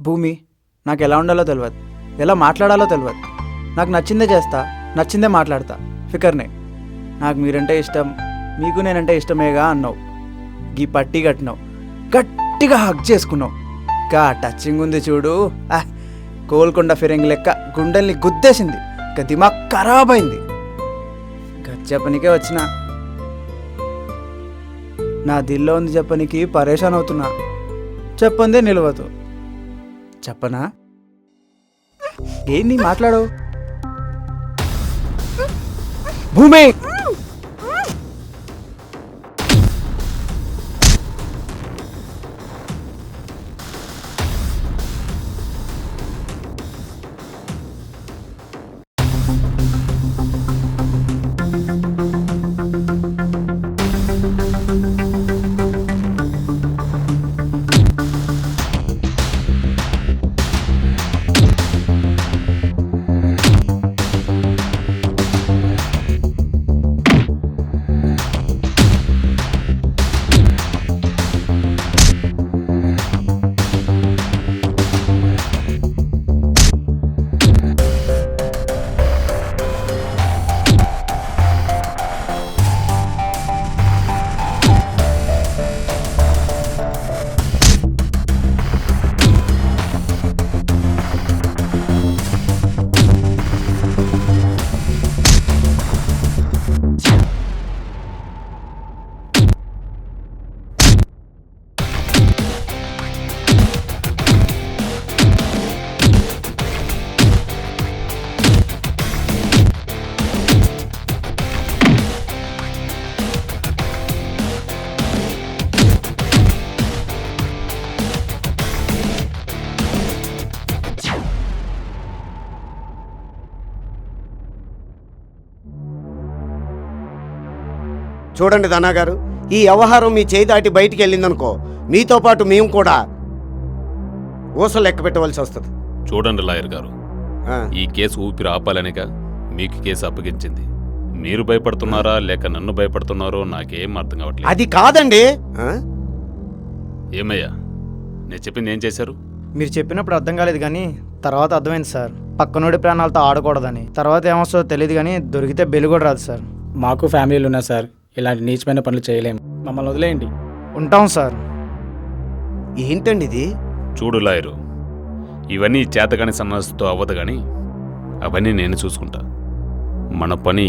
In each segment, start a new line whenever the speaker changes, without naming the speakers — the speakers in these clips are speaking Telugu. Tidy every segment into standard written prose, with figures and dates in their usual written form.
భూమి నాకు ఎలా ఉండాలో తెలియదు, ఎలా మాట్లాడాలో తెలియదు. నాకు నచ్చిందే చేస్తా, నచ్చిందే మాట్లాడతా. ఫికర్నే నాకు మీరంటే ఇష్టం, మీకు నేనంటే ఇష్టమేగా అన్నావు. గీ పట్టి కట్టినావు, గట్టిగా హగ్ చేసుకున్నావు. గా టచింగ్ ఉంది చూడు, కోల్కొండ ఫిరంగి లెక్క గుండెల్ని గుద్దేసింది. ఇక దిమాగ్ ఖరాబ్ అయింది. చెప్పనికే వచ్చిన నా దిల్లో ఉంది చెప్పనికి పరేషాన్ అవుతున్నా. చెప్పందే నిలవదు. చెప్పనా? ఏంది మాట్లాడవు? భూమి
చూడండి దానా గారు, ఈ వ్యవహారం మీ చేయి దాటి బయటికి వెళ్ళిందనుకో, మీతో పాటు మేము కూడా ఊసలు లెక్క పెట్టవలసి వస్తుంది.
చూడండి లాయర్ గారు, ఈ కేసు ఊపిరి ఆపాలనిగా మీకు కేసు అప్పగించింది. మీరు భయపడుతున్నారా లేక నన్ను భయపడుతున్నారో నాకేం అర్థం కావట్లేదు.
అది కాదండి.
ఏమయ్యా, నేను చెప్పింది ఏం చేశారు?
మీరు చెప్పినప్పుడు అర్థం కాలేదు, కానీ తర్వాత అర్థమైంది సార్. పక్కనోడి ప్రాణాలతో ఆడకూడదని. తర్వాత ఏమొస్తుందో తెలియదు, కానీ దొరికితే బెయిల్ కూడా రాదు సార్.
మాకు ఫ్యామిలీలు ఉన్నాయి సార్, ఇలాంటి నీచమైన పనులు చేయలేము. మమ్మల్ని వదిలేయండి.
ఉంటాం సార్.
ఏంటండి ఇది?
చూడు లాయరు, ఇవన్నీ చేతగాని సన్నాసితో అవ్వదు, కానీ అవన్నీ నేను చూసుకుంటా. మన పని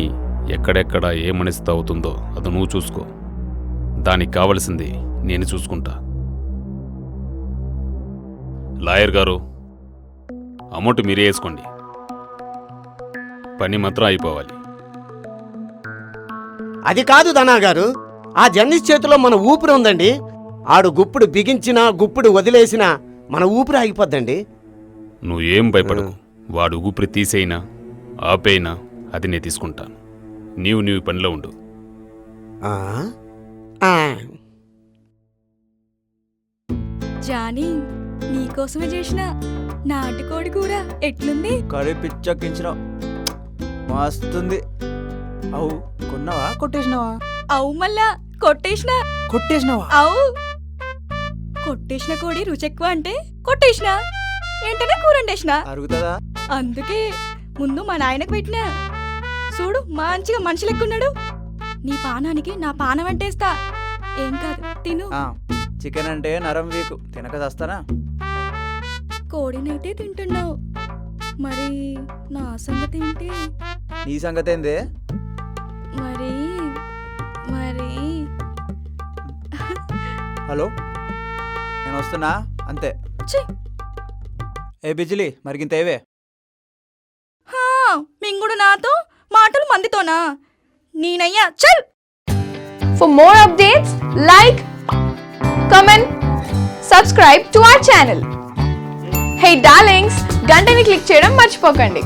ఎక్కడెక్కడ ఏ మనిషితో అవుతుందో అది నువ్వు చూసుకో. దానికి కావలసింది నేను చూసుకుంటా. లాయర్ గారు, అమౌంట్ మీరే వేసుకోండి. పని మాత్రం అయిపోవాలి.
అది కాదు దానా గారు, ఆ జర్నలిస్ట్ చేతిలో మన ఊపిరి ఉందండి. ఆడు గుప్పుడు బిగించినా గుప్పుడు వదిలేసినా మన ఊపిరి ఆగిపోద్దండి.
నువ్వేం భయపడకు. వాడు ఊపిరి తీసేయినా ఆపేయినా అది నేను తీసుకుంటాను. నీవు పనిలో ఉండు.
జానీ, నీకోసమే చేసిన నాటుకోడి కూర ఎట్లుంది?
కర్రీ పిచ్చకించినావు, మస్తుంది. అవు కొన్నావా కొట్టేసినావా?
అవు మళ్ళా
కొట్టేసినావా?
అవు కొట్టేసిన కోడి రుచెక్కువ అంటే కొట్టేసిన ఏంటనే కూరండేసిన
అరుగుతుందా?
అందుకే ముందు మా నాయనకు పెట్టినా. చూడు, మంచిగా మనిషి లెక్కున్నాడు. నీ పానానికి నా పానం అంటేస్తా. ఏం కాదు, తిను.
చికెన్ అంటే నరం వీకు, తినక చేస్తానా?
కోడినైతే తింటున్నావు, మరి నా సంగతి ఏంటి?
నీ సంగతి ఏంది?
మరి మరి
హలో, నేను వస్తున్నా అంతే. ఏ బిజిలీ, మరిగింత ఏవే?
మింగుడు నాతో మాటలు మందితోనా? నేనయ్యా చల్.
For more updates, like, comment, subscribe to our channel. Hey darlings, గంటని click చేయడం మర్చిపోకండి.